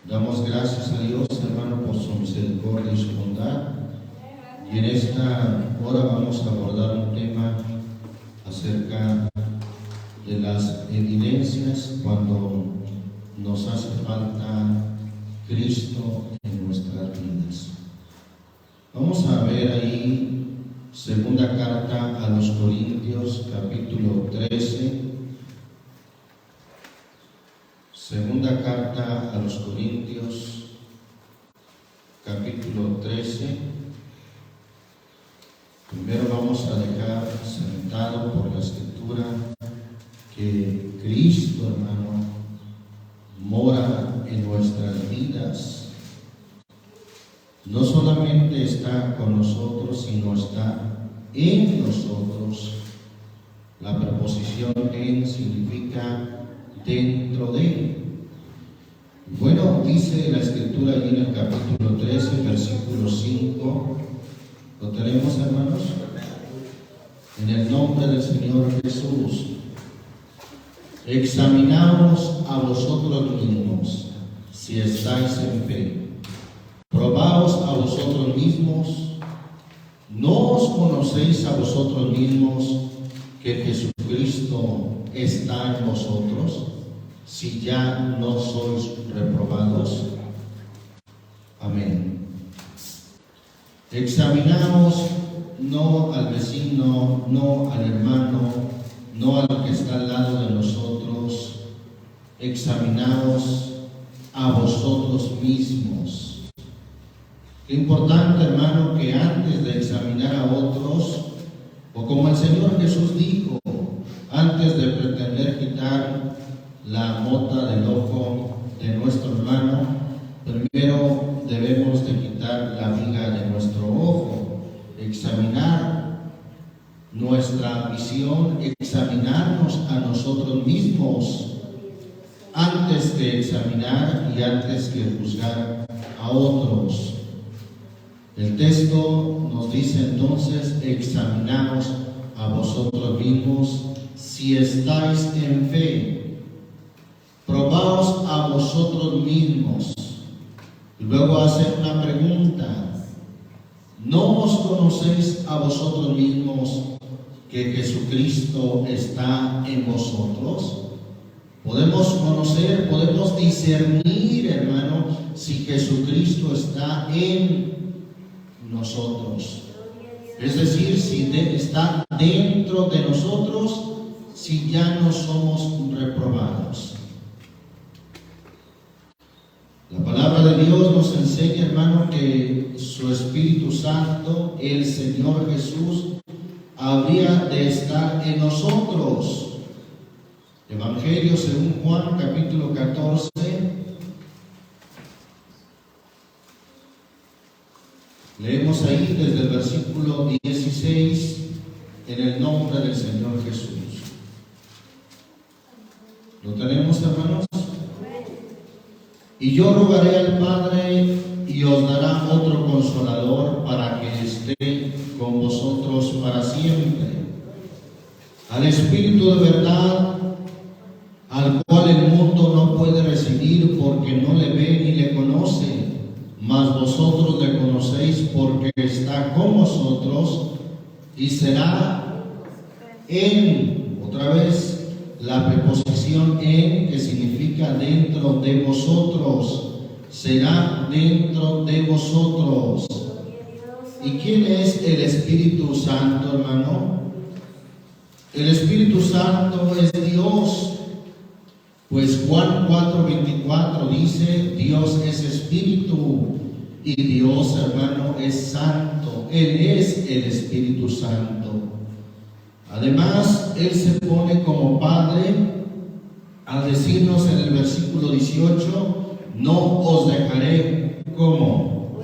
Damos gracias a Dios, hermano, por su misericordia y su bondad. Y en esta hora vamos a abordar un tema acerca de las evidencias cuando nos hace falta Cristo en nuestras vidas. Vamos a ver ahí segunda carta a los Corintios, capítulo 13. Segunda carta a los Corintios, capítulo 13. Primero vamos a dejar sentado por la Escritura que Cristo, hermano, mora en nuestras vidas. No solamente está con nosotros, sino está en nosotros. La preposición en significa dentro de. Bueno, dice la Escritura allí en el capítulo 13, versículo 5. ¿Lo tenemos, hermanos? En el nombre del Señor Jesús. Examinaos a vosotros mismos, si estáis en fe. Probaos a vosotros mismos. ¿No os conocéis a vosotros mismos que Jesucristo está en vosotros, si ya no sois reprobados? Amén. Examinaos no al vecino, no al hermano, no al que está al lado de nosotros. Examinaos a vosotros mismos. Qué importante, hermano, que antes de examinar a otros, o como el Señor Jesús dijo, antes de pretender quitar la mota del ojo de nuestro hermano, primero debemos de quitar la viga de nuestro ojo, examinar nuestra visión, examinarnos a nosotros mismos antes que examinar y antes que juzgar a otros. El texto nos dice entonces: examinaos a vosotros mismos si estáis en fe. Probaos a vosotros mismos. Y luego hace una pregunta: ¿no os conocéis a vosotros mismos que Jesucristo está en vosotros? Podemos conocer, podemos discernir, hermano, si Jesucristo está en nosotros. Es decir, si está dentro de nosotros, si ya no somos reprobados. La palabra de Dios nos enseña, hermano, que su Espíritu Santo, el Señor Jesús, habría de estar en nosotros. Evangelio según Juan, capítulo 14. Leemos ahí desde el versículo 16, en el nombre del Señor Jesús. ¿Lo tenemos, hermanos? Y yo rogaré al Padre y os dará otro consolador para que esté con vosotros para siempre. Al Espíritu de verdad, al cual el mundo no puede recibir porque no le ve ni le conoce, mas vosotros le conocéis porque está con vosotros y será en. Otra vez la preposición en, que significa dentro de vosotros. Será dentro de vosotros. ¿Y quién es el Espíritu Santo, hermano? El Espíritu Santo es Dios. Pues Juan 4:24 dice: Dios es Espíritu y Dios, hermano, es Santo. Él es el Espíritu Santo. Además, Él se pone como Padre al decirnos en el versículo 18: no os dejaré como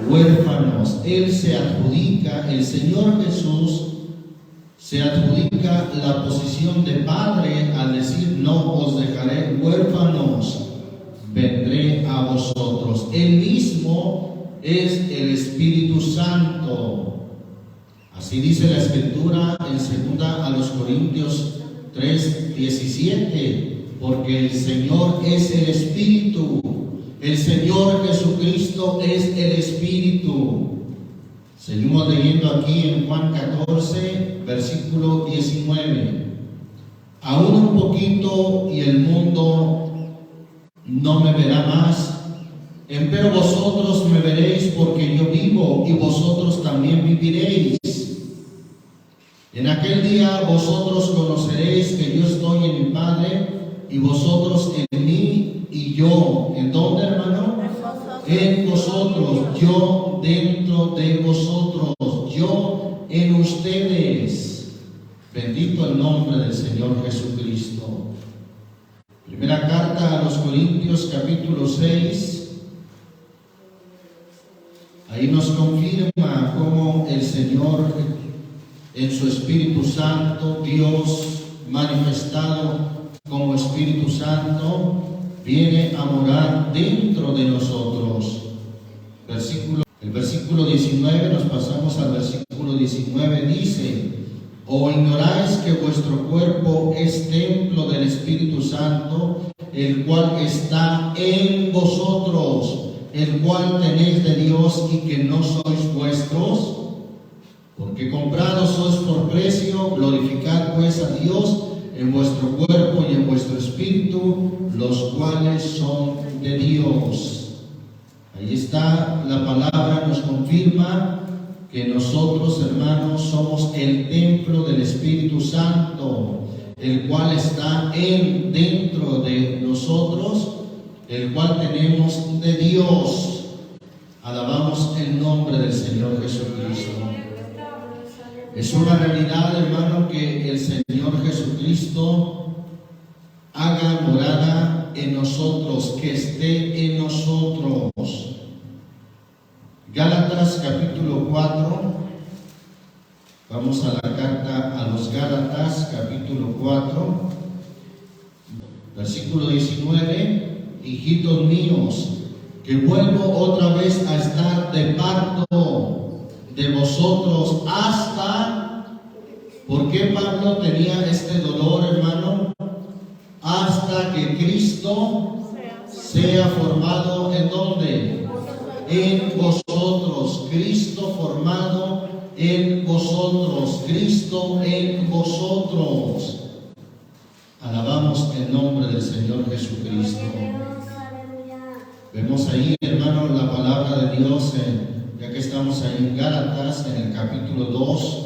huérfanos. Él se adjudica, el Señor Jesús se adjudica la posición de Padre al decir: no os dejaré huérfanos, vendré a vosotros. Él mismo es el Espíritu Santo. Así dice la Escritura en 2 a los Corintios 3:17, porque el Señor es el Espíritu. El Señor Jesucristo es el Espíritu. Seguimos leyendo aquí en Juan 14, versículo 19. Aún un poquito y el mundo no me verá más, empero vosotros me veréis porque yo vivo y vosotros también viviréis. En aquel día vosotros conoceréis que yo estoy en mi Padre y vosotros en mí y yo. ¿En dónde, hermano? En vosotros, yo dentro de vosotros, yo en ustedes. Bendito el nombre del Señor Jesucristo. Primera carta a los Corintios, capítulo 6. Ahí nos confirma cómo el Señor, en su Espíritu Santo, Dios manifestado como Espíritu Santo, viene a morar dentro de nosotros. El versículo 19, nos pasamos al versículo 19, dice: ¿O ignoráis que vuestro cuerpo es templo del Espíritu Santo, el cual está en vosotros, el cual tenéis de Dios y que no sois vuestros? Porque comprados sois por precio, glorificad pues a Dios en vuestro cuerpo y en vuestro espíritu, los cuales son de Dios. Ahí está la palabra, nos confirma que nosotros, hermanos, somos el templo del Espíritu Santo, el cual está dentro de nosotros, el cual tenemos de Dios. Alabamos el nombre del Señor Jesucristo. Es una realidad, hermano, que el Señor Jesucristo haga morada en nosotros, que esté en nosotros. Gálatas capítulo 4, vamos a la carta a los Gálatas capítulo 4, versículo 19, hijitos míos, que vuelvo otra vez a estar de parto de vosotros hasta, ¿por qué Pablo tenía este dolor, hermano? Hasta que Cristo sea formado, ¿en dónde? En vosotros. Cristo formado en vosotros. Cristo en vosotros. Alabamos el nombre del Señor Jesucristo. Vemos ahí, hermano, la palabra de Dios, ya que estamos ahí en Gálatas, en el capítulo 2.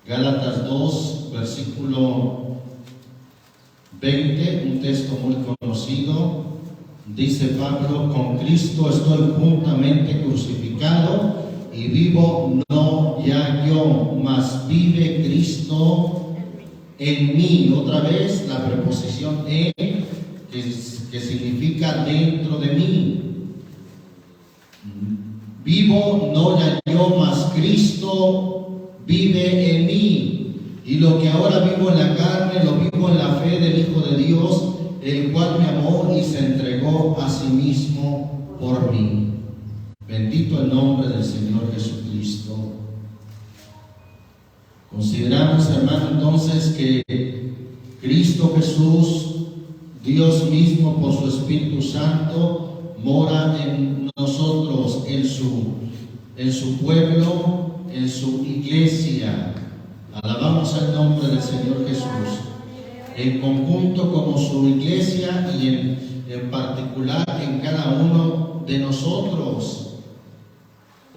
Gálatas 2, versículo 20, un texto muy conocido. Dice Pablo: con Cristo estoy juntamente crucificado y vivo no ya yo, mas vive Cristo en mí. Otra vez la preposición en, que significa dentro de mí. Vivo no ya yo, mas Cristo vive en mí. Y lo que ahora vivo en la carne, lo vivo en la fe del Hijo de Dios, el cual me amó y se entregó a sí mismo por mí. Bendito el nombre del Señor Jesucristo. Consideramos, hermano, entonces que Cristo Jesús, Dios mismo por su Espíritu Santo, mora en nosotros, en su pueblo, en su iglesia. Alabamos el nombre del Señor Jesús. En conjunto como su iglesia y en particular en cada uno de nosotros.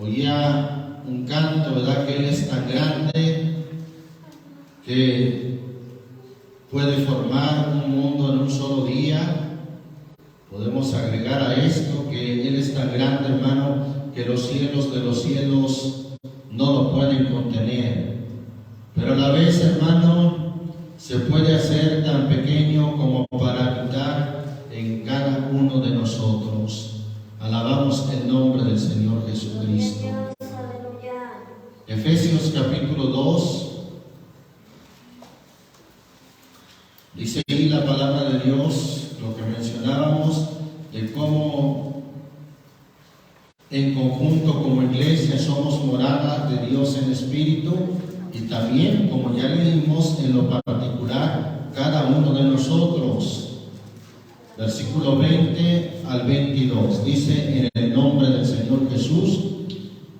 Oía un canto, ¿verdad? Que Él es tan grande que puede formar un mundo en un solo día. Podemos agregar a esto que Él es tan grande, hermano, que los cielos de los cielos no lo pueden contener. Pero a la vez, hermano, se puede hacer tan pequeño como para habitar en cada uno de nosotros. Alabamos el nombre del Señor Jesucristo. Efesios capítulo 2. Dice ahí la palabra de Dios, lo que mencionábamos, de cómo en conjunto como iglesia somos morada de Dios en espíritu. Y también, como ya leímos, en lo particular, cada uno de nosotros. versículo 20 al 22. Dice: en el nombre del Señor Jesús,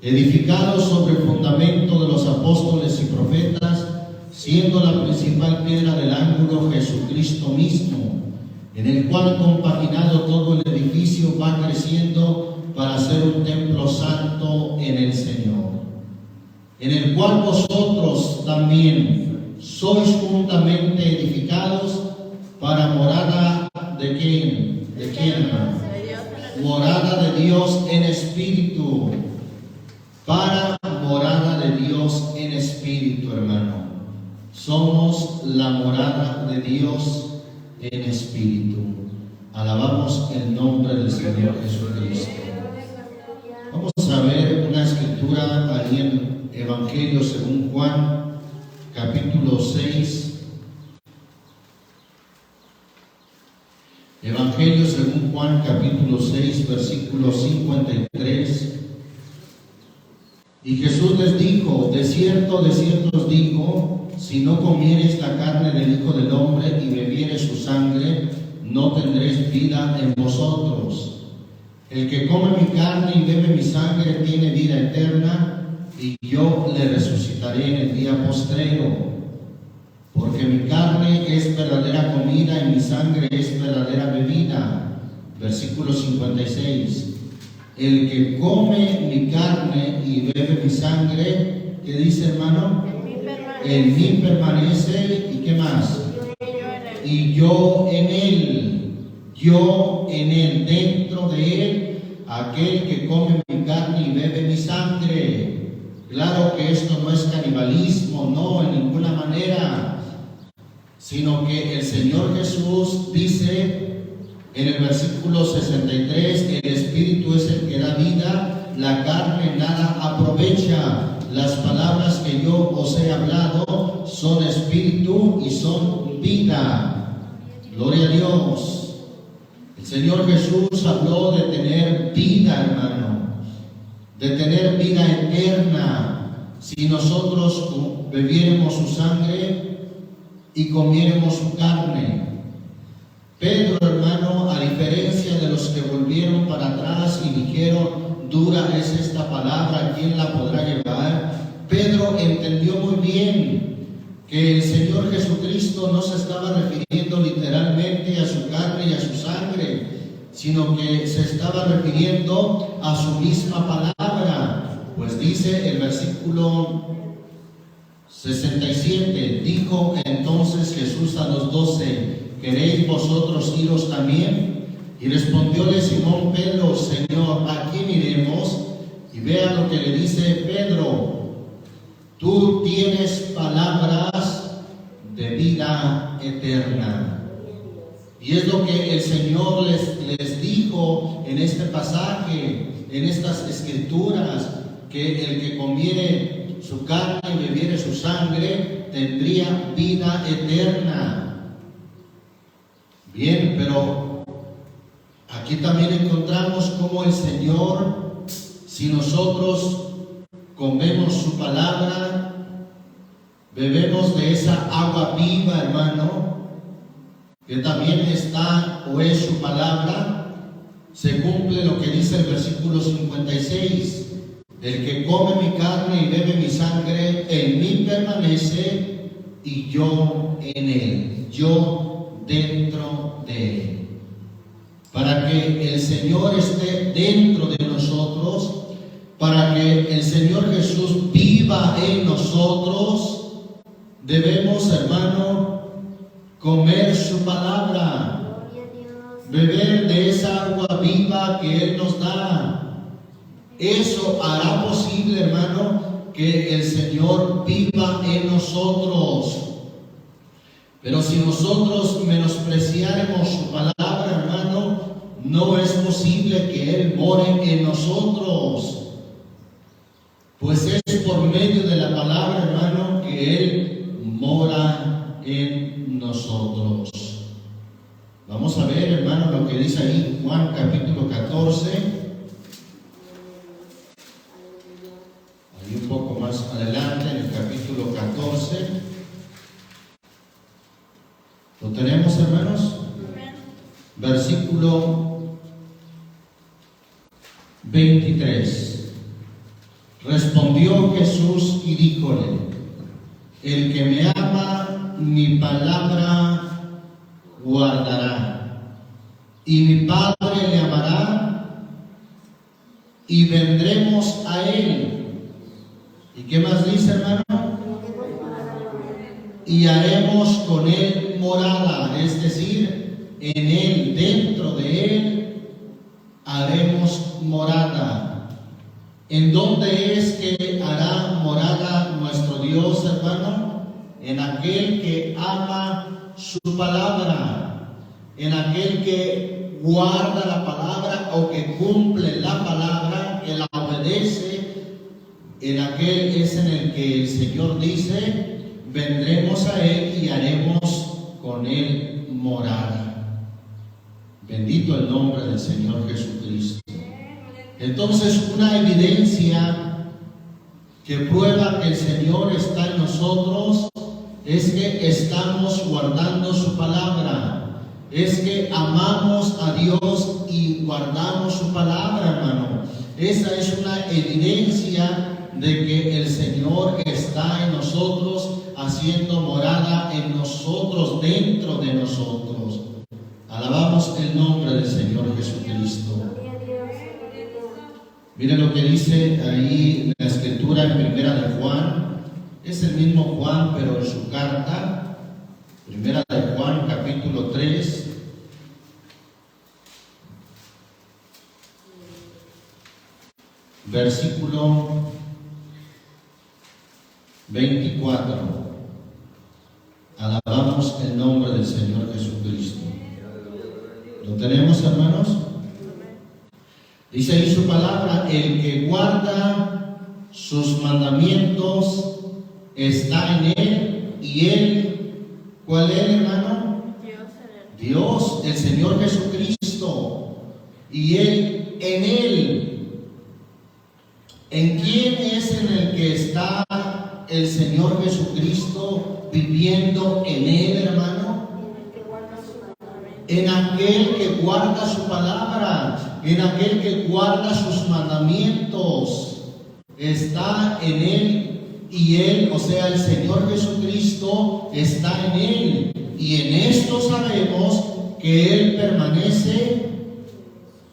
edificados sobre el fundamento de los apóstoles y profetas, siendo la principal piedra del ángulo Jesucristo mismo, en el cual compaginado todo el edificio va creciendo para ser un templo santo en el Señor, en el cual vosotros también sois juntamente edificados para morada de quién, hermano, morada de Dios en espíritu, para morada de Dios en espíritu, hermano. Somos la morada de Dios en espíritu. Alabamos el nombre del Señor Jesucristo. Vamos a ver una escritura allí en Evangelio según Juan, capítulo 6. Evangelio según Juan, capítulo 6, versículo 53. Y Jesús les dijo: de cierto os digo, si no comiereis la carne del Hijo del Hombre y bebiereis su sangre, no tendréis vida en vosotros. El que come mi carne y bebe mi sangre tiene vida eterna, y yo le resucitaré en el día postrero. Porque mi carne es verdadera comida y mi sangre es verdadera bebida. Versículo 56. El que come mi carne y bebe mi sangre, ¿qué dice, hermano? En mí permanece, ¿y qué más? Y yo en él, dentro de él, aquel que come mi carne y bebe mi sangre. Claro que esto no es canibalismo, no, en ninguna manera, sino que el Señor Jesús dice en el versículo 63, el Espíritu es el que da vida, la carne nada aprovecha. Las palabras que yo os he hablado son espíritu y son vida. Gloria a Dios. El Señor Jesús habló de tener vida, hermano, de tener vida eterna. Si nosotros bebiéramos su sangre y comiéramos su carne. Pedro, hermano, a diferencia de los que volvieron para atrás y dijeron: dura es esta palabra, ¿quién la podrá llevar? Pedro entendió muy bien que el Señor Jesucristo no se estaba refiriendo literalmente a su carne y a su sangre, sino que se estaba refiriendo a su misma palabra. Pues dice el versículo 67, dijo entonces Jesús a los 12: ¿queréis vosotros iros también? Y respondióle Simón Pedro: Señor, ¿a quién iremos? Y vea lo que le dice Pedro: tú tienes palabras de vida eterna. Y es lo que el Señor les dijo en este pasaje, en estas escrituras, que el que comiere su carne y bebiere su sangre tendría vida eterna. Bien, pero aquí también encontramos cómo el Señor, si nosotros comemos su palabra, bebemos de esa agua viva, hermano, que también está o es su palabra, se cumple lo que dice el versículo 56. El que come mi carne y bebe mi sangre, en mí permanece y yo en él, yo dentro de él. Para que el Señor esté dentro de nosotros, para que el Señor Jesús viva en nosotros, debemos, hermano, comer su palabra, beber de esa agua viva que Él nos da. Eso hará posible, hermano, que el Señor viva en nosotros. Pero si nosotros menospreciáramos su palabra, hermano, no es posible que Él more en nosotros. Pues es por medio de la palabra, hermano, que Él mora en nosotros. Vamos a ver, hermano, lo que dice ahí Juan capítulo 14. Un poco más adelante, en el capítulo 14. ¿Lo tenemos, hermanos? Versículo versículo 23. Respondió Jesús y díjole: el que me ama, mi palabra guardará, y mi Padre le amará, y vendremos a él. ¿Y qué más dice, hermano? Y haremos con él morada, es decir, en él, dentro de él, haremos morada. ¿En dónde es que hará morada nuestro Dios, hermano? En aquel que ama su palabra, en aquel que guarda la palabra o que cumple la palabra, que la obedece. En aquel es en el que el Señor dice: vendremos a él y haremos con él morada. Bendito el nombre del Señor Jesucristo. Entonces, una evidencia que prueba que el Señor está en nosotros es que estamos guardando su palabra, es que amamos a Dios y guardamos su palabra, hermano. Esa es una evidencia de que el Señor está en nosotros, haciendo morada en nosotros, dentro de nosotros. Alabamos el nombre del Señor Jesucristo. Miren lo que dice ahí en la escritura en Primera de Juan. Es el mismo Juan, pero en su carta. Primera de Juan, capítulo 3. Versículo 24. Alabamos el nombre del Señor Jesucristo. ¿Lo tenemos, hermanos? Dice ahí su palabra: el que guarda sus mandamientos está en él, y él, ¿cuál es, hermano? Dios, el Señor Jesucristo, y él en él. ¿En quién es en el que está el Señor Jesucristo viviendo en él, hermano? En aquel que guarda su palabra, en aquel que guarda sus mandamientos, está en él, y él, o sea, el Señor Jesucristo, está en él. Y en esto sabemos que él permanece,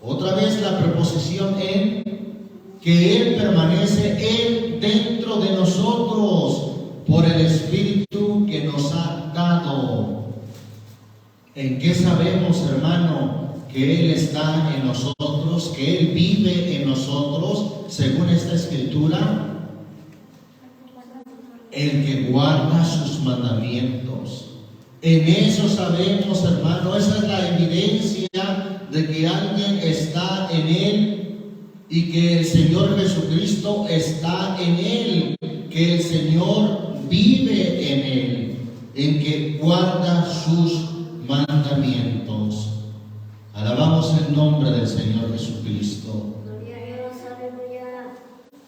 otra vez la preposición en, que él permanece él dentro de nosotros por el Espíritu que nos ha dado. ¿En qué sabemos, hermano, que él está en nosotros, que él vive en nosotros, según esta escritura? El que guarda sus mandamientos. En eso sabemos, hermano, esa es la evidencia de que alguien está en él y que el Señor Jesucristo está en él, que el Señor vive en él, en que guarda sus mandamientos. Alabamos el nombre del Señor Jesucristo.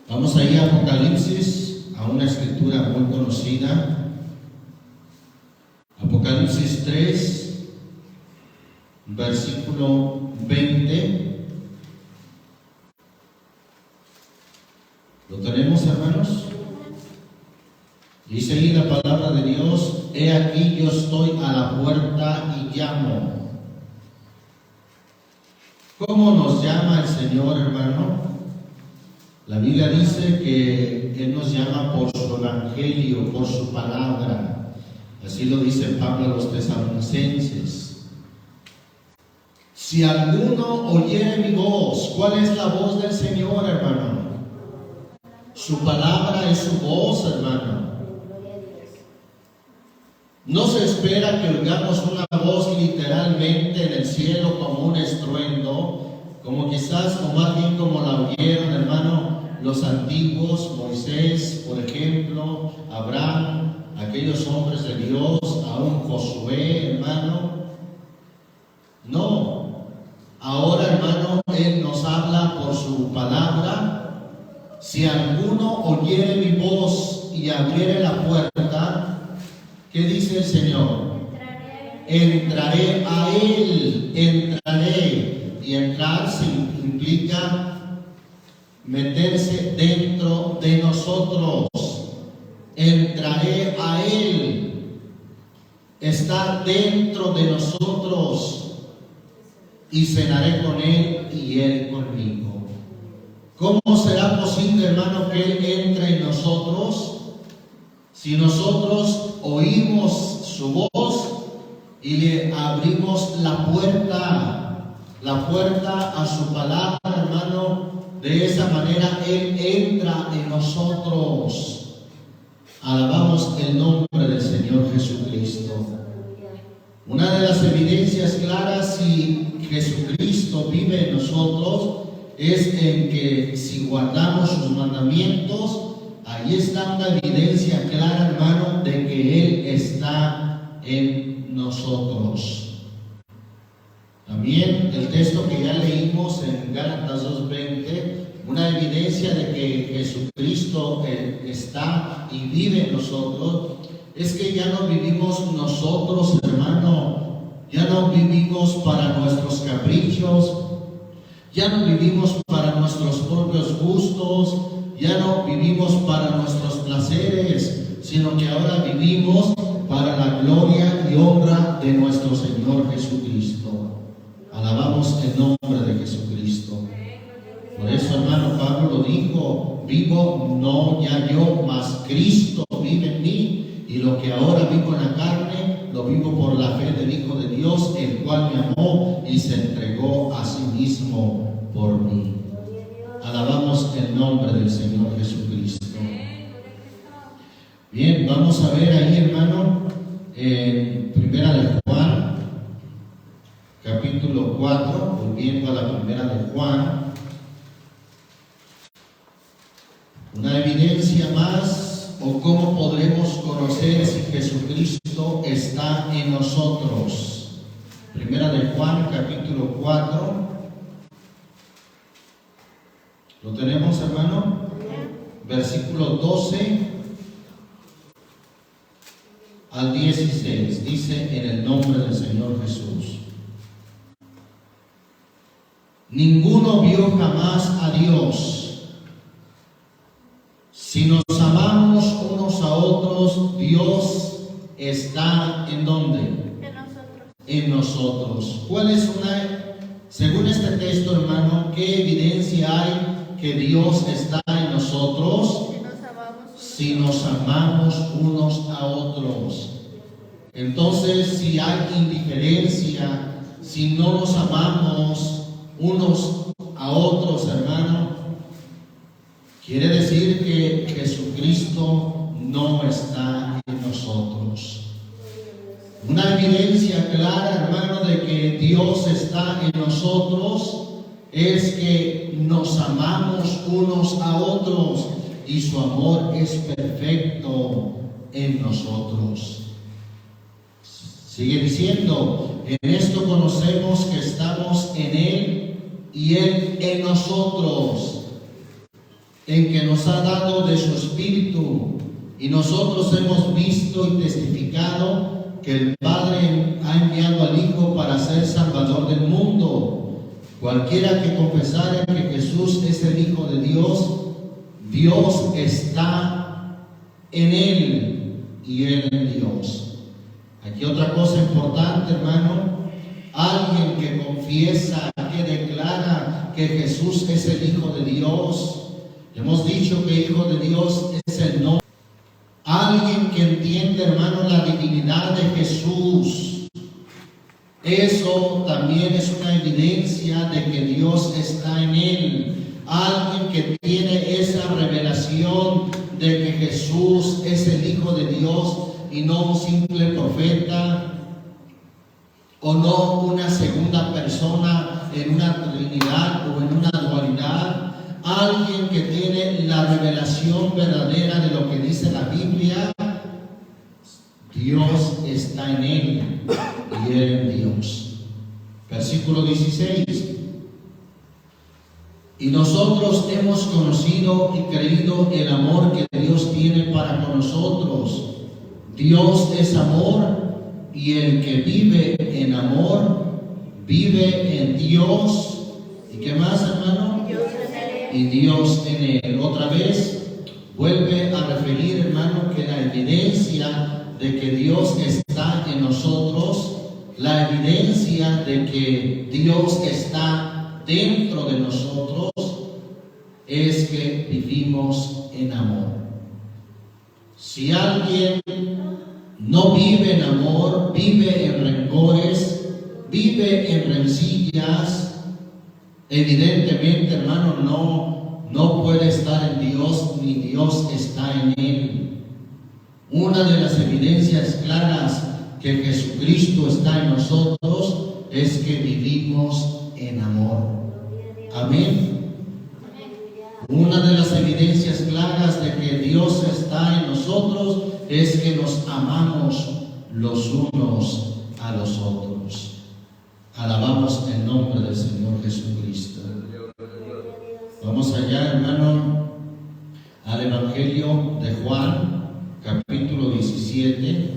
Vamos a ir a Apocalipsis, a una escritura muy conocida. Apocalipsis 3, versículo 20. ¿Lo tenemos, hermanos? Dice ahí la palabra de Dios: he aquí yo estoy a la puerta y llamo. ¿Cómo nos llama el Señor, hermano? La Biblia dice que Él nos llama por su evangelio, por su palabra. Así lo dice Pablo a los tesalonicenses. Si alguno oyere mi voz, ¿cuál es la voz del Señor, hermano? Su palabra es su voz, hermano. No se espera que oigamos una voz literalmente en el cielo como un estruendo, como quizás, o más bien como la oyeron, hermano, los antiguos, Moisés, por ejemplo, Abraham, aquellos hombres de Dios, aún Josué, hermano. No, ahora, hermano, Él nos habla por su palabra. Si alguno oyere mi voz y abriere la puerta, ¿qué dice el Señor? Entraré a Él, entraré entraré. Y entrar implica meterse dentro de nosotros. Entraré a Él. Estar dentro de nosotros. Y cenaré con Él y Él conmigo. ¿Cómo será posible, hermano, que Él entre en nosotros? Si nosotros oímos su voz y le abrimos la puerta a su palabra, hermano, de esa manera Él entra en nosotros. Alabamos el nombre del Señor Jesucristo. Una de las evidencias claras si Jesucristo vive en nosotros es en que si guardamos sus mandamientos, ahí está una evidencia clara, hermano, de que Él está en nosotros. También el texto que ya leímos en Gálatas 2:20, una evidencia de que Jesucristo está y vive en nosotros, es que ya no vivimos nosotros, hermano, ya no vivimos para nuestros caprichos, ya no vivimos para nuestros propios gustos, ya no vivimos para nuestros placeres, sino que ahora vivimos para la gloria y honra de nuestro Señor Jesucristo. Alabamos el nombre de Jesucristo. Por eso, hermano, Pablo lo dijo: vivo no ya yo, mas Cristo vive en mí, y lo que ahora vivo en la carne, lo vivo por la fe del Hijo de Dios, el cual me amó y se entregó a sí mismo por mí. Alabamos el nombre del Señor Jesucristo. Bien, vamos a ver ahí, hermano, en Primera de Juan, capítulo 4, volviendo a la Primera de Juan. Una evidencia más, o cómo podremos conocer si Jesucristo está en nosotros. Primera de Juan, capítulo 4. ¿Lo tenemos, hermano? Versículo 12 al 16. Dice: en el nombre del Señor Jesús. Ninguno vio jamás a Dios. Si nos amamos unos a otros, Dios está ¿en dónde? En nosotros. En nosotros. ¿Cuál es según este texto, hermano, qué evidencia hay que Dios está en nosotros? Si nos amamos unos a otros. Entonces, si hay indiferencia, si no nos amamos unos a otros, hermano, quiere decir que Jesucristo no está en nosotros. Una evidencia clara, hermano, de que Dios está en nosotros es que nos amamos unos a otros y su amor es perfecto en nosotros. Sigue diciendo: en esto conocemos que estamos en Él y Él en nosotros, en que nos ha dado de su Espíritu, y nosotros hemos visto y testificado que el Padre ha enviado al Hijo para ser Salvador del mundo. Cualquiera que confesare que Jesús es el Hijo de Dios, Dios está en Él y Él en Dios. Aquí otra cosa importante, hermano: alguien que confiesa, que declara que Jesús es el Hijo de Dios. Hemos dicho que Hijo de Dios es el nombre. Alguien que entiende, hermano, la divinidad de Jesús. Eso también es una evidencia de que Dios está en él. Alguien que tiene esa revelación de que Jesús es el Hijo de Dios y no un simple profeta, o no una segunda persona en una trinidad o en una dualidad. Alguien que tiene la revelación verdadera de lo que dice la Biblia. Dios está en él y él en Dios. Versículo 16. Y nosotros hemos conocido y creído el amor que Dios tiene para con nosotros. Dios es amor, y el que vive en amor vive en Dios. ¿Y qué más, hermano? Y Dios en él. Otra vez vuelve a referir, hermano, que la evidencia de que Dios está en nosotros, la evidencia de que Dios está dentro de nosotros, es que vivimos en amor. Si alguien no vive en amor, vive en rencores, vive en rencillas, evidentemente, hermano, no puede estar en Dios, ni Dios está en él. Una de las evidencias claras que Jesucristo está en nosotros es que vivimos en amor. Amén. Una de las evidencias claras de que Dios está en nosotros es que nos amamos los unos a los otros. Alabamos el nombre del Señor Jesucristo. Vamos allá, hermano, al Evangelio de Juan, capítulo 17.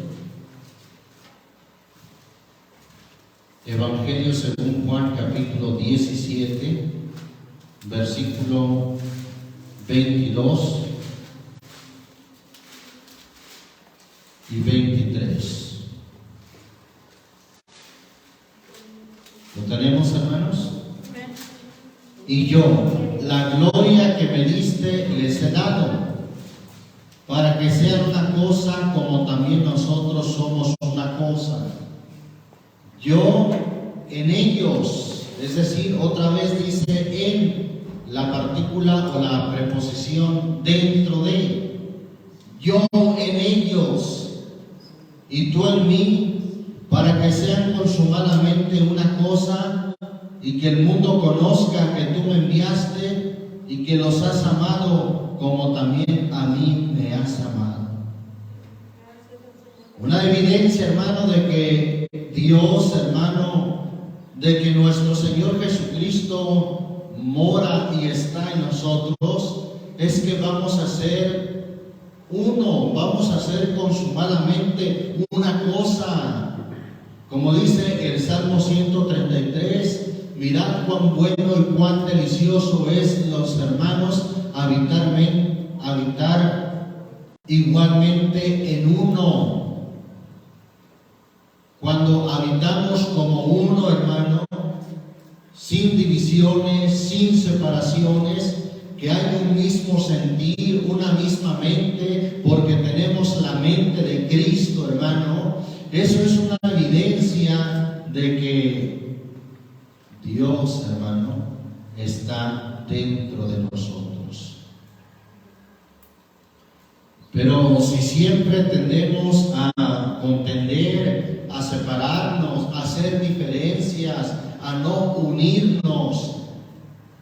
Evangelio según Juan, capítulo 17, versículo 22 y 23. ¿Lo tenemos, hermanos? Y yo, la gloria que me diste, les he dado, para que sean una cosa como también nosotros somos una cosa. Yo en ellos, es decir, otra vez dice en la partícula o la preposición dentro de. Yo en ellos y tú en mí, para que sean consumadamente una cosa y que el mundo conozca que tú me enviaste y que los has amado como también a mí me has amado. Una evidencia, hermano, de que Dios, hermano, de que nuestro Señor Jesucristo mora y está en nosotros, es que vamos a ser uno, vamos a ser consumadamente una cosa. Como dice el Salmo 133, mirad cuán bueno y cuán delicioso es los hermanos habitar igualmente en uno. Cuando habitamos como uno, hermano, sin divisiones, sin separaciones, que hay un mismo sentir, una misma mente, porque tenemos la mente de Cristo, hermano. Eso es una evidencia de que Dios, hermano, está dentro de nosotros. Pero si siempre tendemos a contender, a separarnos, a hacer diferencias, a no unirnos,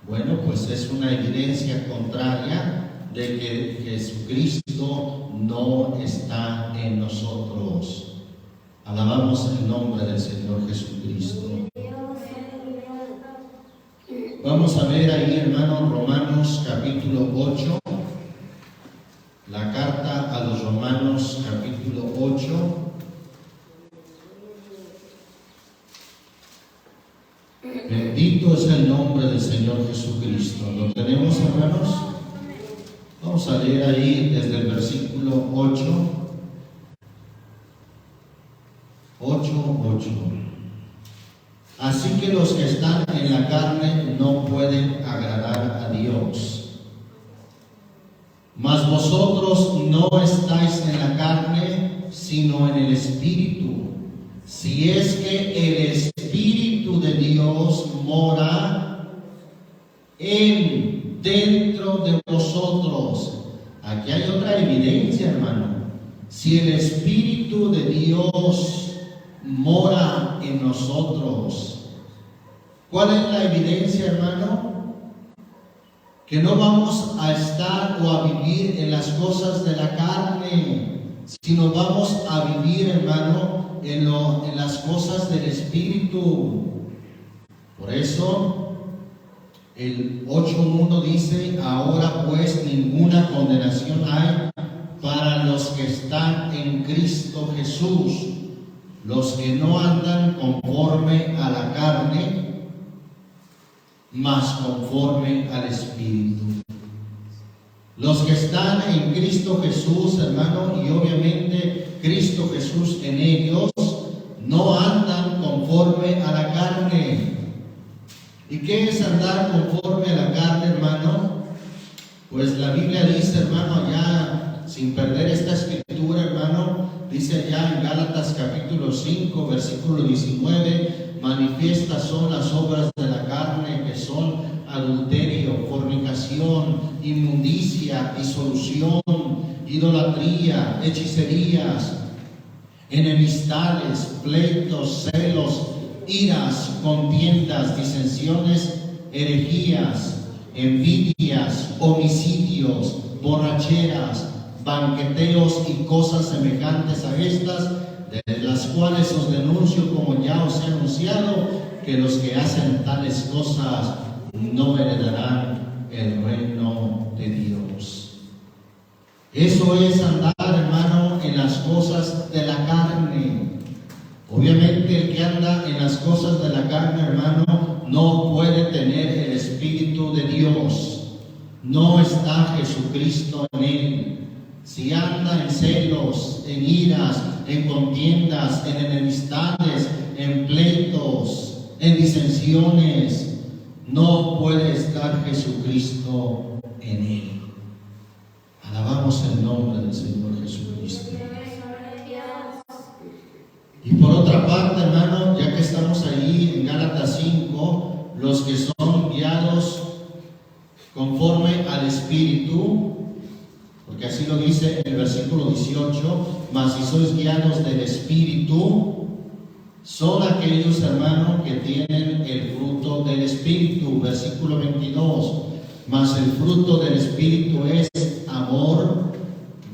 bueno, pues es una evidencia contraria de que Jesucristo no está en nosotros. Alabamos el nombre del Señor Jesucristo. Vamos a ver ahí, hermanos, Romanos capítulo 8. La carta a los Romanos capítulo 8. Bendito es el nombre del Señor Jesucristo. ¿Lo tenemos, hermanos? Vamos a leer ahí desde el versículo 8. 8:8. Así que los que están en la carne no pueden agradar a Dios. Mas vosotros no estáis en la carne, sino en el Espíritu. Si es que el Espíritu de Dios mora dentro de vosotros. Aquí hay otra evidencia, hermano. Si el Espíritu de Dios mora en nosotros, ¿cuál es la evidencia, hermano? Que no vamos a estar o a vivir en las cosas de la carne, sino vamos a vivir, hermano, en las cosas del Espíritu. Por eso el 8:1 dice: ahora pues ninguna condenación hay para los que están en Cristo Jesús, los que no andan conforme a la carne, mas conforme al Espíritu. Los que están en Cristo Jesús, hermano, y obviamente Cristo Jesús en ellos, no andan conforme a la carne. ¿Y qué es andar conforme a la carne, hermano? Pues la Biblia dice, hermano, allá, sin perder esta escritura, hermano, dice allá en Gálatas capítulo 5, versículo 19, manifiestas son las obras de la carne, que son adulterio, fornicación, inmundicia, disolución, idolatría, hechicerías, enemistades, pleitos, celos, iras, contiendas, disensiones, herejías, envidias, homicidios, borracheras, banqueteos y cosas semejantes a estas, de las cuales os denuncio, como ya os he anunciado, que los que hacen tales cosas no heredarán el reino de Dios. Eso es andar, hermano, en las cosas de la carne. Obviamente el que anda en las cosas de la carne, hermano, no puede tener el Espíritu de Dios. No está Jesucristo en él. Si anda en celos, en iras, en contiendas, en enemistades, en pleitos, en disensiones, no puede estar Jesucristo en él. Alabamos el nombre del Señor Jesucristo. Y por otra parte, hermano, ya que estamos ahí en Gálatas 5, los que son guiados conforme al Espíritu, porque así lo dice el versículo 18, mas si sois guiados del Espíritu, son aquellos, hermanos, que tienen el fruto del Espíritu. Versículo 22, mas el fruto del Espíritu es amor,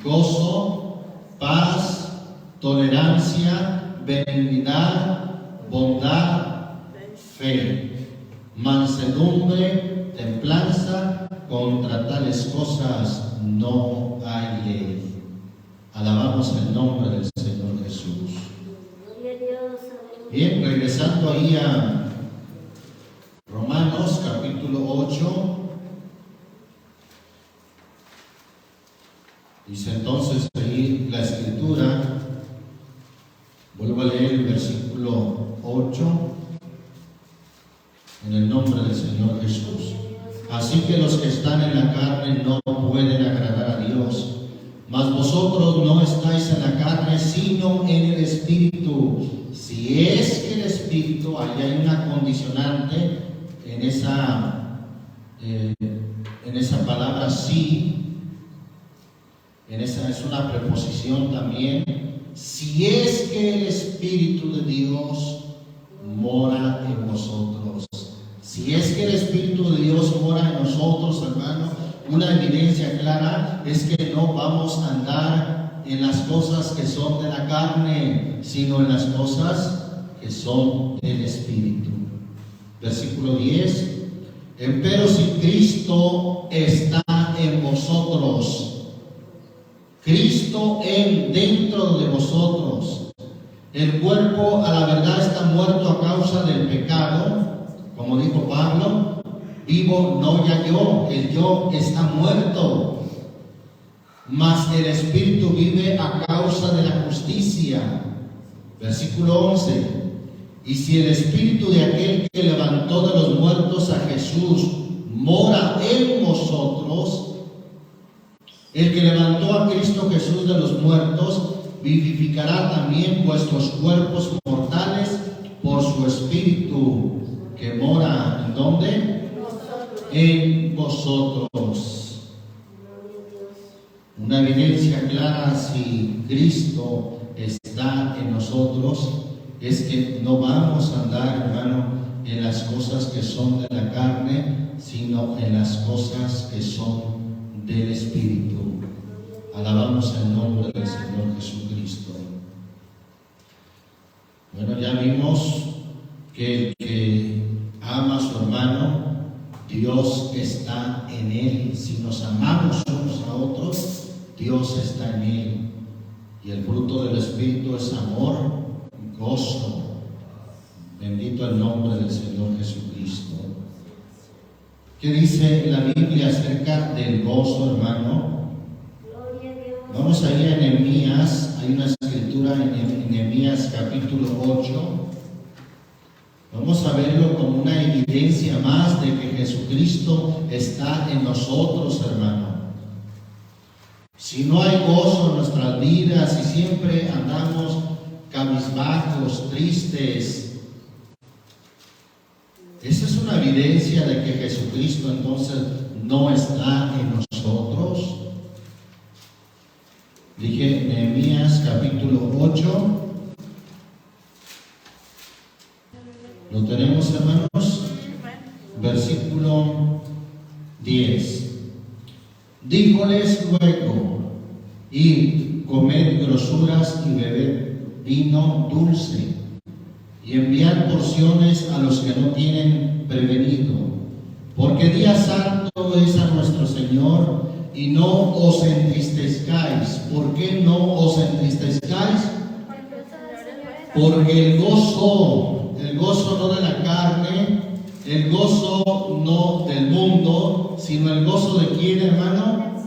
gozo, paz, tolerancia, benignidad, bondad, fe, mansedumbre, templanza. Contra tales cosas no hay ley. Alabamos el nombre del Señor Jesús. Bien, regresando ahí a Romanos capítulo 8, dice entonces ahí la escritura, vuelvo a leer el versículo 8, en el nombre del Señor Jesús. Así que los que están en la carne no pueden agradar a Dios, mas vosotros no estáis en la carne, sino en el Espíritu. Si es que el Espíritu, ahí hay una condicionante en esa palabra sí, en esa es una preposición también. Si es que el Espíritu de Dios mora en vosotros. Si es que el Espíritu de Dios mora en nosotros, hermano, una evidencia clara es que no vamos a andar en las cosas que son de la carne, sino en las cosas que son del Espíritu. Versículo 10. Empero si Cristo está en vosotros, Cristo dentro de vosotros, el cuerpo a la verdad está muerto a causa del pecado, como dijo Pablo, vivo no ya yo, el yo está muerto, mas el Espíritu vive a causa de la justicia. Versículo 11. Y si el Espíritu de aquel que levantó de los muertos a Jesús mora en vosotros, el que levantó a Cristo Jesús de los muertos vivificará también vuestros cuerpos mortales por su Espíritu que mora ¿en dónde? En vosotros. Una evidencia clara, si Cristo está en nosotros, es que no vamos a andar, hermano, en las cosas que son de la carne, sino en las cosas que son del Espíritu. Alabamos el nombre del Señor Jesucristo. Bueno, ya vimos que el que ama a su hermano, Dios está en él. Si nos amamos unos a otros, Dios está en él. Y el fruto del Espíritu es amor, gozo. Bendito el nombre del Señor Jesucristo. ¿Qué dice la Biblia acerca del gozo, hermano? Vamos a ir a Nehemías. Hay una escritura en Nehemías capítulo 8. Vamos a verlo como una evidencia más de que Jesucristo está en nosotros, hermano. Si no hay gozo en nuestras vidas, si siempre andamos cabizbajos, tristes, esa es una evidencia de que Jesucristo entonces no está en nosotros. Dije Nehemías capítulo 8. ¿Lo tenemos, hermanos? Versículo 10. Díjoles luego: id, comed grosuras y bebed vino dulce, y enviad porciones a los que no tienen prevenido, porque día santo es a nuestro Señor, y no os entristezcáis. ¿Por qué no os entristezcáis? Porque el gozo no de la carne, el gozo no del mundo, sino el gozo de ¿quién, hermano?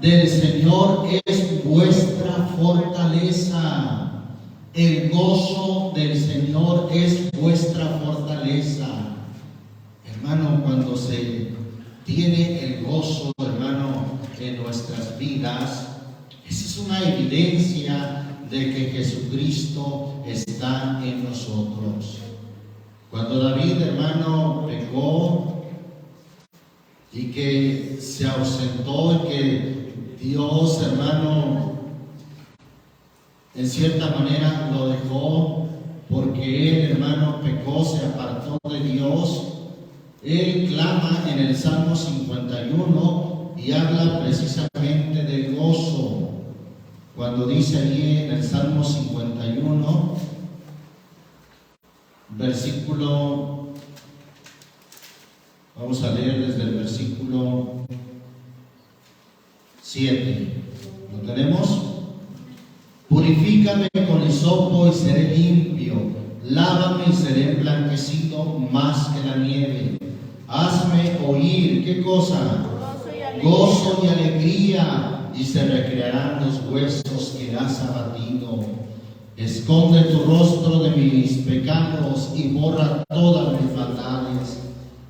Del Señor es vuestra fortaleza. El gozo del Señor es vuestra fortaleza. Hermano, cuando se tiene el gozo, hermano, en nuestras vidas, esa es una evidencia de que Jesucristo está en nosotros. Cuando David, hermano, pecó y que se ausentó y que Dios, hermano, en cierta manera lo dejó porque él, hermano, pecó, se apartó de Dios, él clama en el Salmo 51 y habla precisamente del gozo. Cuando dice allí en el Salmo 51, versículo, vamos a leer desde el versículo 7. ¿Lo tenemos? Purifícame con hisopo y seré limpio, lávame y seré emblanquecido más que la nieve. Hazme oír, ¿qué cosa? Gozo y alegría, y se recrearán los huesos que has abatido. Esconde tu rostro de mis pecados y borra todas mis maldades.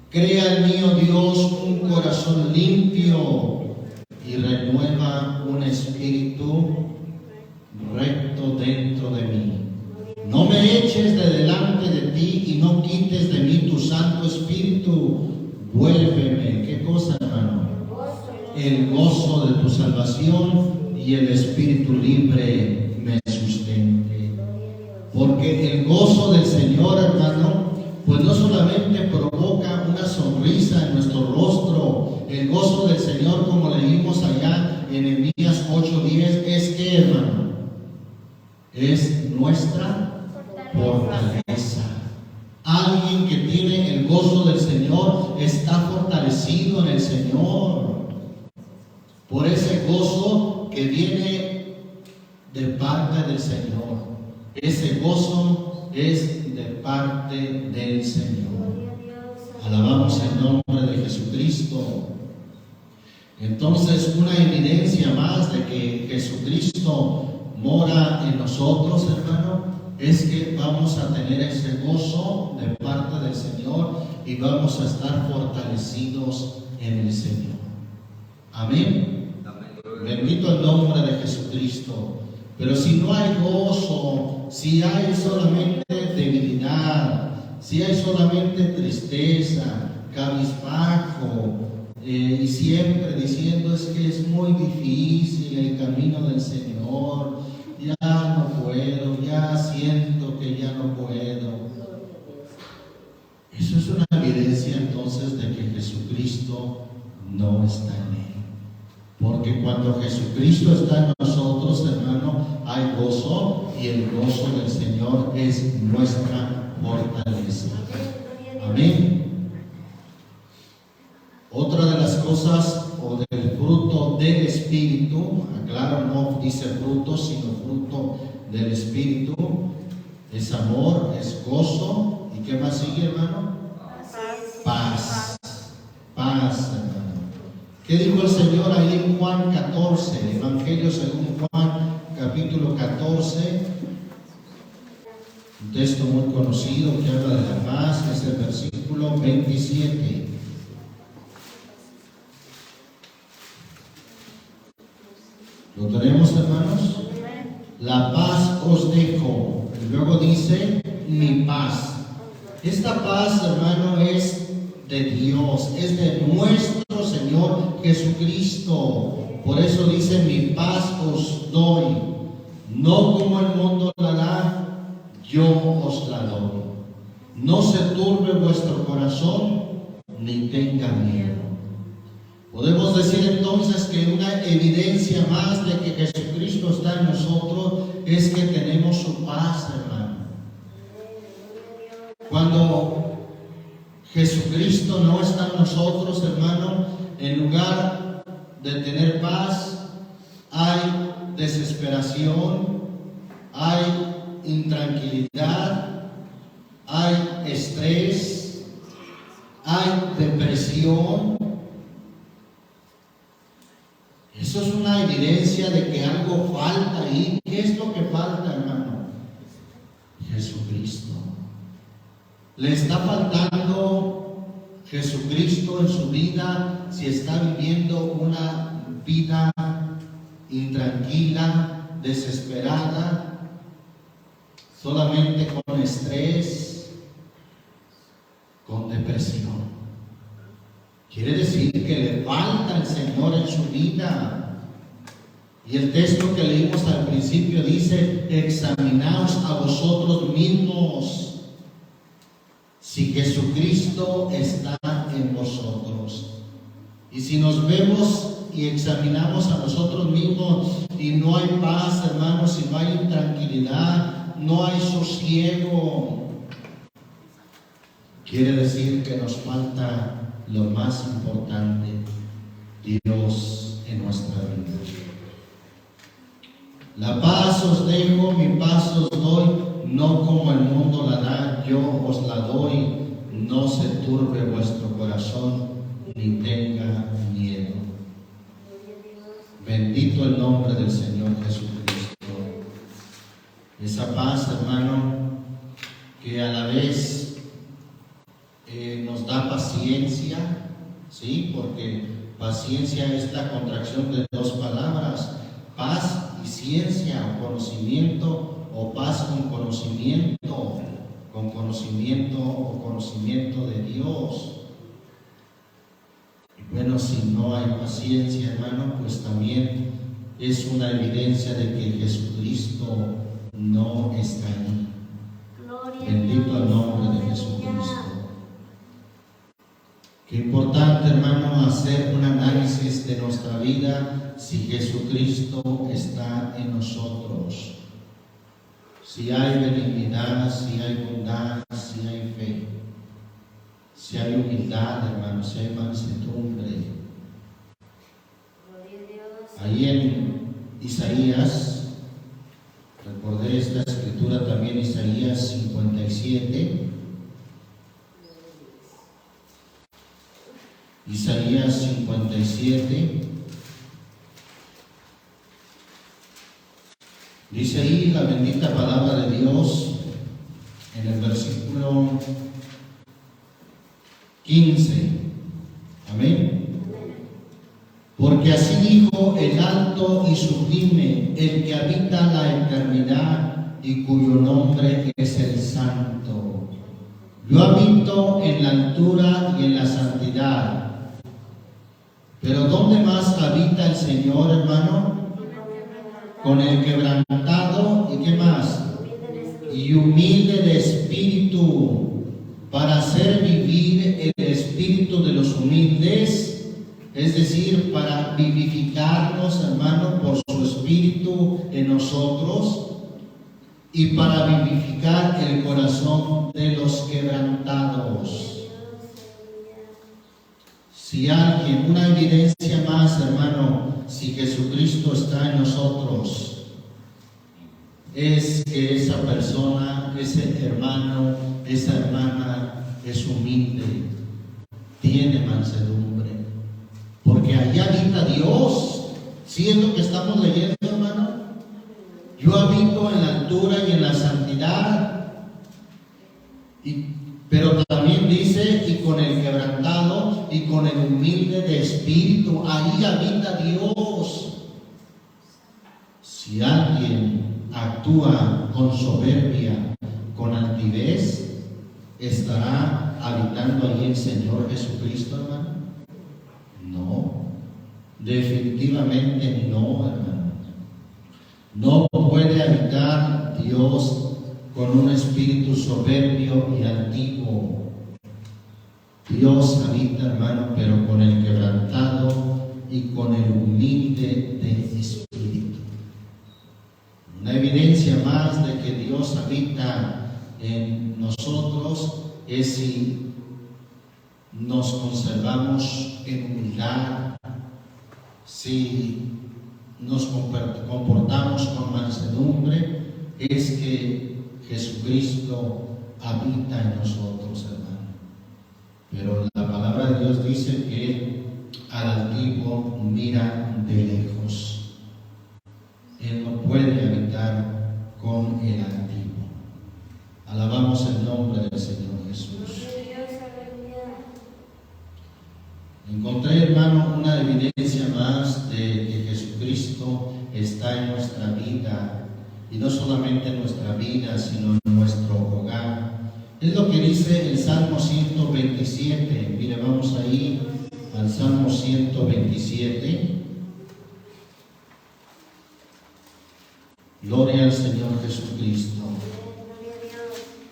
Crea en mí, oh Dios, un corazón limpio y renueva un espíritu recto dentro de mí. No me eches de delante de ti y no quites de mí tu Santo Espíritu. Vuélveme, ¿qué cosa, hermano? El gozo de tu salvación y el espíritu libre me sustente. Porque el gozo del Señor, hermano, pues no solamente provoca una sonrisa en nuestro rostro. El gozo del Señor, como leímos allá en Nehemías 8:10, es que, hermano, es nuestra fortaleza. Alguien que tiene el gozo del Señor está fortalecido en el Señor. Por ese gozo que viene de parte del Señor. Ese gozo es de parte del Señor. Alabamos el nombre de Jesucristo. Entonces, una evidencia más de que Jesucristo mora en nosotros, hermano, es que vamos a tener ese gozo de parte del Señor y vamos a estar fortalecidos en el Señor. Amén. Bendito el nombre de Jesucristo. Pero si no hay gozo, si hay solamente debilidad, si hay solamente tristeza, cabizbajo, y siempre diciendo es que es muy difícil el camino del Señor, ya no puedo, ya siento que ya no puedo. Eso es una evidencia entonces de que Jesucristo no está en él. Porque cuando Jesucristo está en nosotros, hermano, hay gozo, y el gozo del Señor es nuestra fortaleza. Amén. Otra de las cosas, o del fruto del Espíritu, aclaro, no dice fruto, sino fruto del Espíritu, es amor, es gozo. ¿Y qué más sigue, hermano? Paz. Paz, hermano. ¿Qué dijo el Señor ahí en Juan 14? Evangelio según Juan, capítulo 14. Un texto muy conocido que habla de la paz, es el versículo 27. ¿Lo tenemos, hermanos? La paz os dejo. Y luego dice, mi paz. Esta paz, hermano, es de Dios, es de nuestro Señor Jesucristo. Por eso dice, mi paz os doy. No como el mundo la da, yo os la doy. No se turbe vuestro corazón, ni tenga miedo. Podemos decir entonces que una evidencia más de que Jesucristo está en nosotros es que tenemos su paz, hermano. Cuando Jesucristo no está en nosotros, hermano, en lugar de tener paz, hay desesperación, hay intranquilidad, hay estrés, hay depresión. Eso es una evidencia de que algo falta ahí. ¿Qué es lo que falta, hermano? Jesucristo. ¿Le está faltando Jesucristo en su vida si está viviendo una vida intranquila, desesperada, solamente con estrés, con depresión? Quiere decir que le falta el Señor en su vida. Y el texto que leímos al principio dice, examinaos a vosotros mismos si Jesucristo está en vosotros. Y si nos vemos y examinamos a nosotros mismos y no hay paz, hermanos, si no hay tranquilidad, no hay sosiego, quiere decir que nos falta lo más importante, Dios en nuestra vida. La paz os dejo, mi paz os doy, no como el mundo la da, yo os la doy. No se turbe vuestro corazón, ni tenga miedo. Bendito el nombre del Señor Jesucristo. Esa paz, hermano, que a la vez nos da paciencia, ¿sí? Porque paciencia es la contracción de dos palabras, paz y ciencia o conocimiento, o paz con conocimiento o conocimiento de Dios. Y bueno, si no hay paciencia, hermano, pues también es una evidencia de que Jesucristo no está ahí. Bendito el nombre de Jesucristo. Qué importante, hermano, hacer un análisis de nuestra vida si Jesucristo está en nosotros. Si hay benignidad, si hay bondad, si hay fe, si hay humildad, hermano, si hay mansedumbre. Ahí en Isaías, recordé esta escritura también, Isaías 57. Isaías 57. Dice ahí la bendita palabra de Dios en el versículo 15. Amén. Porque así dijo el alto y sublime, el que habita la eternidad y cuyo nombre es el Santo. Yo habito en la altura y en la santidad. Pero ¿dónde más habita el Señor, hermano? Con el quebrantado, ¿y qué más? Y humilde de espíritu, para hacer vivir el espíritu de los humildes, es decir, para vivificarnos, hermano, por su espíritu en nosotros, y para vivificar el corazón de los quebrantados. Si alguien, una evidencia más, hermano, si Jesucristo está en nosotros, es que esa persona ese hermano, esa hermana es humilde, tiene mansedumbre, porque allí habita Dios. ¿Sí es lo que estamos leyendo, hermano? Yo habito en la altura y en la santidad, pero también dice, y con el quebrantado y con el humilde de espíritu, ahí habita Dios. Si alguien actúa con soberbia, con altivez, ¿estará habitando allí el Señor Jesucristo, hermano? No, definitivamente no, hermano. No puede habitar Dios con un espíritu soberbio y altivo. Dios habita, hermano, pero con el quebrantado y con el humilde de espíritu. Una evidencia más de que Dios habita en nosotros es si nos conservamos en humildad, si nos comportamos con mansedumbre, es que Jesucristo habita en nosotros, hermano. Pero la palabra de Dios dice que al altivo mira de lejos. Él no puede habitar con el altivo. Alabamos el nombre del Señor Jesús. Encontré, hermano, una evidencia más de que Jesucristo está en nuestra vida, y no solamente en nuestra vida, sino en nuestro hogar. Es lo que dice el Salmo 127. Mire, vamos ahí al Salmo 127. Gloria al Señor Jesucristo.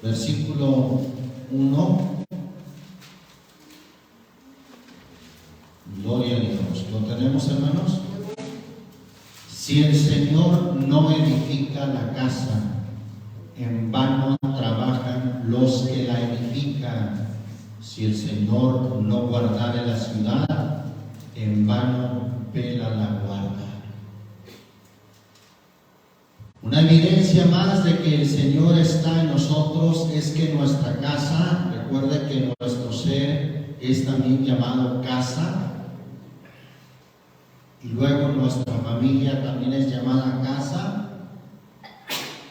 Versículo 1. Gloria a Dios. ¿Lo tenemos, hermanos? Si el Señor no edifica la casa, en vano trabajan los que la edifican. Si el Señor no guardare la ciudad, en vano vela la guarda. Una evidencia más de que el Señor está en nosotros es que nuestra casa, recuerde que nuestro ser es también llamado casa, y luego nuestra familia también es llamada casa.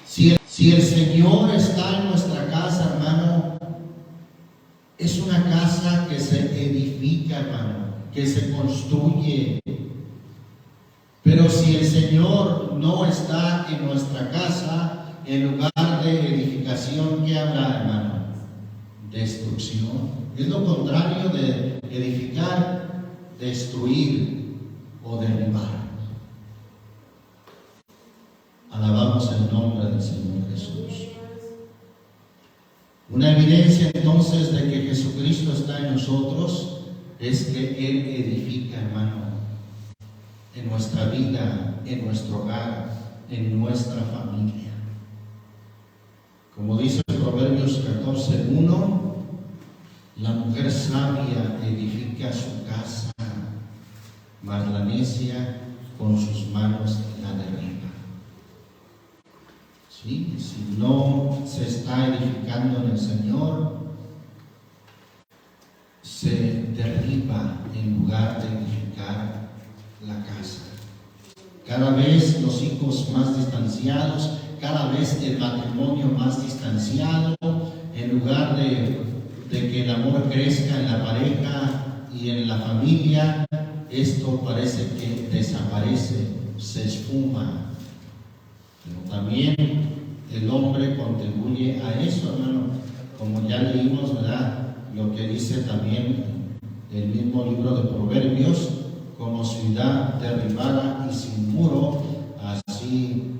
Si el Señor está en nuestra casa, hermano, es una casa que se edifica, hermano, que se construye. Pero si el Señor no está en nuestra casa, en lugar de edificación, ¿qué habrá, hermano? Destrucción. Es lo contrario de edificar, destruir o derribar. Alabamos el nombre del Señor Jesús. Una evidencia entonces de que Jesucristo está en nosotros es que Él edifica, hermano, en nuestra vida, en nuestro hogar, en nuestra familia. Como dice Proverbios 14:1, la mujer sabia edifica su casa, mas la necia con sus manos la derriba. ¿Sí? Si no se está edificando en el Señor, se derriba en lugar de edificar la casa. Cada vez los hijos más distanciados, cada vez el matrimonio más distanciado, en lugar de que el amor crezca en la pareja y en la familia, esto parece que desaparece, se esfuma. Pero también el hombre contribuye a eso, hermano, como ya leímos, ¿verdad? Lo que dice también el mismo libro de Proverbios: como ciudad derribada y sin muro, así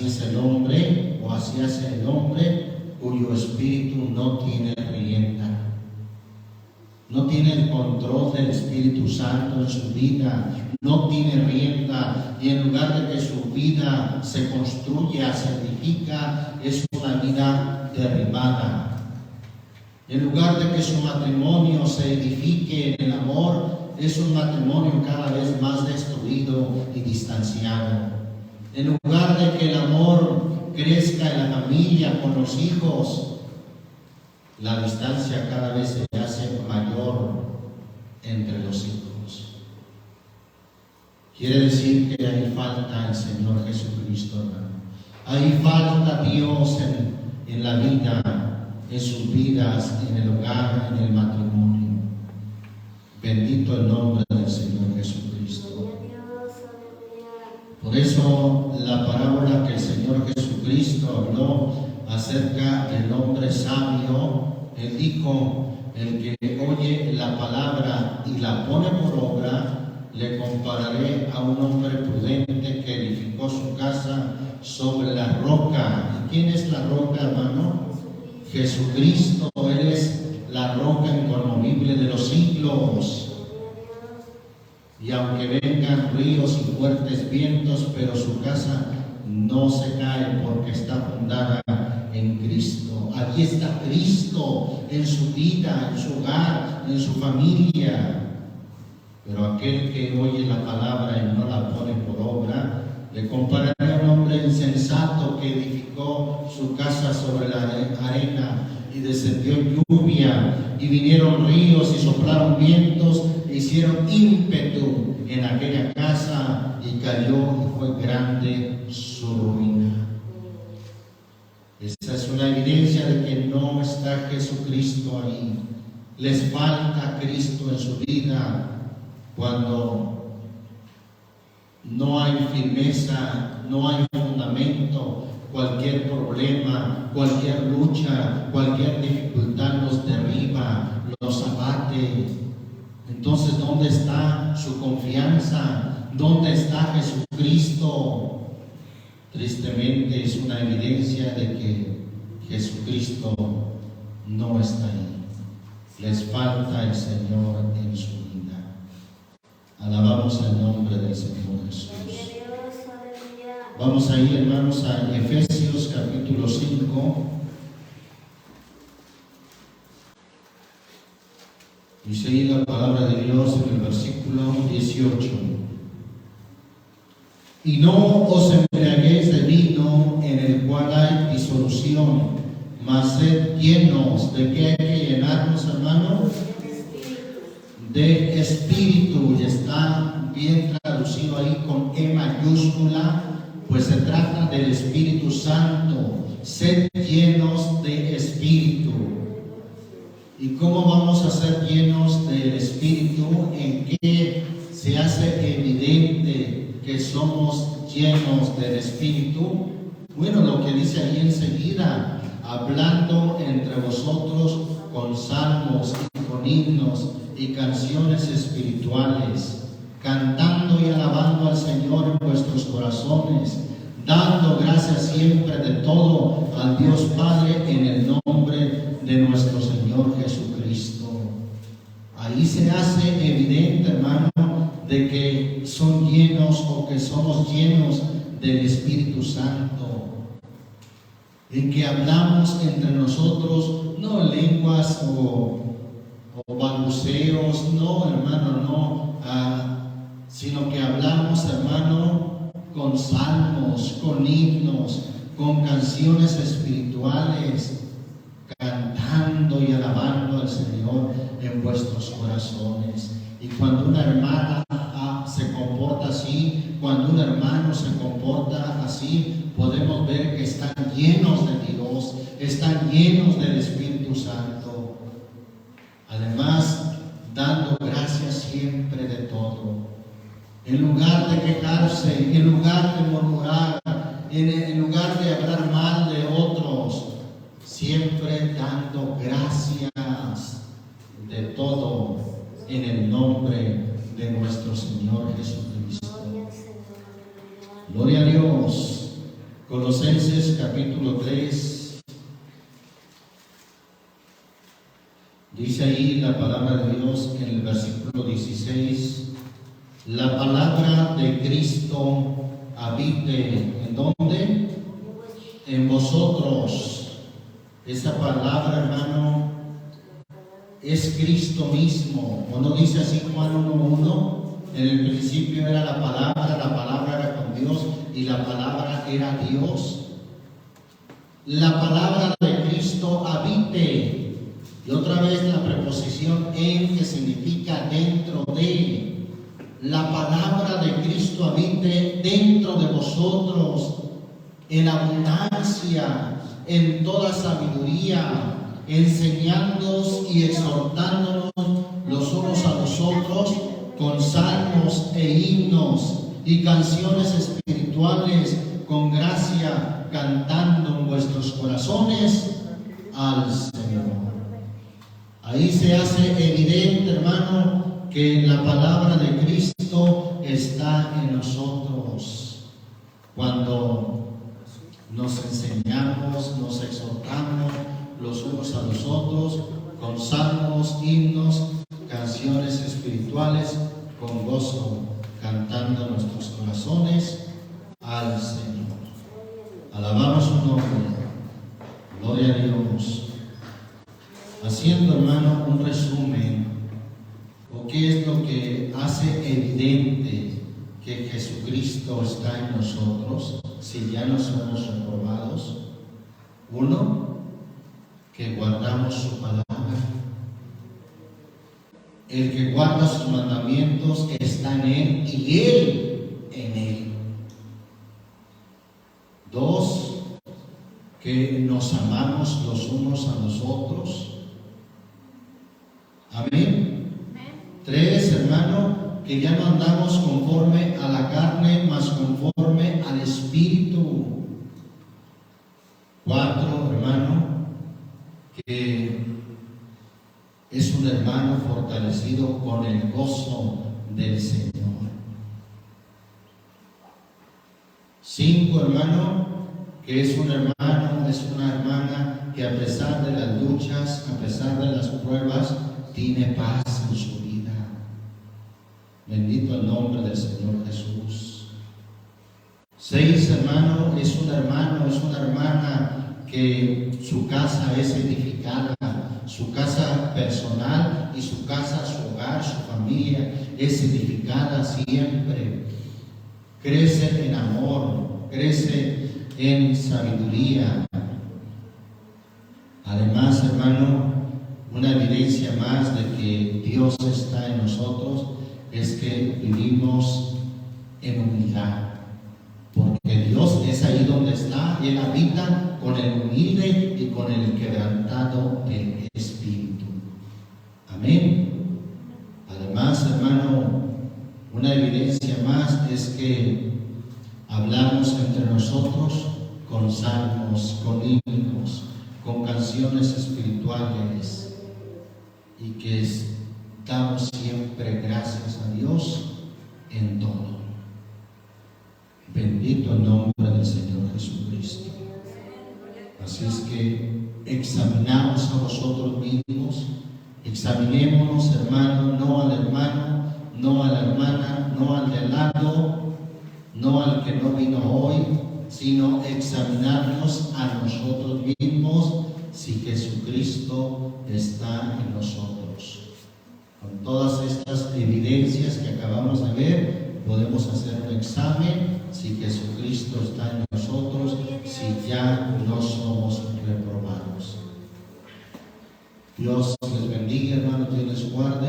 es el hombre, o así hace el hombre cuyo espíritu no tiene rienda. No tiene el control del Espíritu Santo en su vida, no tiene rienda, y en lugar de que su vida se construya, se edifica, es una vida derribada. En lugar de que su matrimonio se edifique en el amor, es un matrimonio cada vez más destruido y distanciado. En lugar de que el amor crezca en la familia, con los hijos, la distancia cada vez se hace mayor entre los hijos. Quiere decir que ahí falta el Señor Jesucristo, hermano. Ahí falta Dios en la vida, en sus vidas, en el hogar, en el matrimonio. Bendito el nombre del Señor Jesucristo. Por eso la parábola que el Señor Jesucristo habló acerca del hombre sabio, Él dijo: el que oye la palabra y la pone por obra, le compararé a un hombre prudente que edificó su casa sobre la roca. ¿Y quién es la roca, hermano? Jesucristo. Él es la roca inconmovible de los siglos. Y aunque vengan ríos y fuertes vientos, pero su casa no se cae porque está fundada en Cristo. Allí está Cristo en su vida, en su hogar, en su familia. Pero aquel que oye la palabra y no la pone por obra, le compararé a un hombre insensato que edificó su casa sobre la arena, y descendió lluvia, y vinieron ríos y soplaron vientos, e hicieron ímpetu en aquella casa, y cayó y fue grande su ruina. Esta es una evidencia de que no está Jesucristo ahí. Les falta Cristo en su vida cuando no hay firmeza, no hay fundamento. Cualquier problema, cualquier lucha, cualquier dificultad los derriba, los abate. Entonces, ¿dónde está su confianza? ¿Dónde está Jesucristo? Tristemente es una evidencia de que Jesucristo no está ahí. Les falta el Señor en su vida. Alabamos el nombre del Señor Jesús. Vamos a ir, hermanos, a Efesios capítulo 5. Dice ahí la palabra de Dios en el versículo 18. Y no os embriaguéis de vino, en el cual hay disolución, mas sed llenos. ¿De qué hay que llenarnos, hermano? De espíritu. Y está bien traducido ahí con E mayúscula, pues se trata del Espíritu Santo. Sed llenos de espíritu. ¿Y cómo vamos a ser llenos del Espíritu? ¿En qué se hace evidente que somos llenos del Espíritu? Bueno, lo que dice ahí enseguida: hablando entre vosotros con salmos y con himnos y canciones espirituales, cantando y alabando al Señor en vuestros corazones, dando gracias siempre de todo al Dios Padre en el nombre de nuestro Señor Jesucristo. Ahí se hace evidente, hermano, de que son llenos o que somos llenos del Espíritu Santo. En que hablamos entre nosotros, no lenguas o balbuceos, no, hermano, no, sino que hablamos, hermano, con salmos, con himnos, con canciones espirituales, cantando y alabando al Señor en vuestros corazones. Y cuando una hermana se comporta así, cuando un hermano se comporta así, podemos ver que están llenos de Dios, están llenos del Espíritu Santo. Además, dando gracias siempre de todo. En lugar de quejarse, en lugar de murmurar, en lugar de hablar mal de otros, siempre dando gracias de todo en el nombre de nuestro Señor Jesucristo. Gloria a Dios. Colosenses capítulo 3. Dice ahí la palabra de Dios en el versículo 16: la palabra de Cristo habite, ¿en dónde? En vosotros. Esa palabra, hermano, es Cristo mismo. ¿O no dice así Juan 1:1? En el principio era la palabra era con Dios y la palabra era Dios. la palabra de Cristo habite. Y otra vez la preposición en, que significa dentro de. La palabra de Cristo habite dentro de vosotros en abundancia, en toda sabiduría, enseñándoos y exhortándonos los unos a los otros con salmos e himnos y canciones espirituales con gracia, cantando en vuestros corazones al Señor. Ahí se hace evidente, hermano, que la palabra de Cristo está en nosotros. Cuando nos enseñamos, nos exhortamos los unos a los otros con salmos, himnos, canciones espirituales, con gozo, cantando nuestros corazones al Señor. Alabamos su nombre. Gloria a Dios. Haciendo, hermano, un resumen, o qué es lo que hace evidente que Jesucristo está en nosotros, si ya no somos reprobados. Uno, que guardamos su palabra. El que guarda sus mandamientos está en Él y Él en Él. Dos, que nos amamos los unos a los otros. Amén. Tres, hermano, que ya no andamos conforme a la carne, mas conforme al Espíritu. Cuatro, hermano, que es un hermano fortalecido con el gozo del Señor. Cinco, hermano, que es un hermano, es una hermana que a pesar de las luchas, a pesar de las pruebas, tiene paz en su vida. Bendito el nombre del Señor Jesús. Seis, hermano, es un hermano, es una hermana que su casa es edificada, su casa personal y su casa, su hogar, su familia es edificada siempre. Crece en amor, crece en sabiduría. Además, hermano, una evidencia más de que Dios está en nosotros es que vivimos en humildad, porque Dios es ahí donde está, y Él habita con el humilde y con el quebrantado de espíritu. Amén. Además, hermano, una evidencia más es que hablamos entre nosotros con salmos, con himnos, con canciones espirituales, y que damos siempre gracias a Dios en todo. Bendito el nombre del Señor Jesucristo. Así es que examinamos a vosotros mismos, examinémonos, hermano, no al hermano, no a la hermana, no al de al lado, no al que no vino hoy, sino examinarnos a nosotros mismos si Jesucristo está en nosotros. Con todas estas evidencias que acabamos de ver, podemos hacer un examen si Jesucristo está en nosotros, si ya no somos reprobados. Dios les bendiga, hermanos, Dios les guarde.